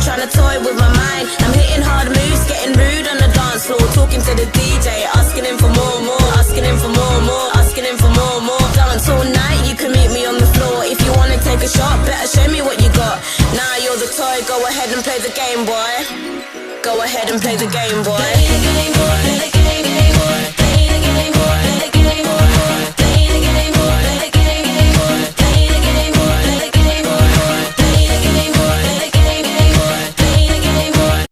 trying to toy with my mind. I'm hitting hard moves, getting rude on the dance floor, talking to the DJ, asking him for more, asking him for more, asking him for more. Dance all night, you can meet me on the floor. If you wanna take a shot, better show me what you got. Now you're the toy, go ahead and play the game, boy. Go ahead and play the game, boy.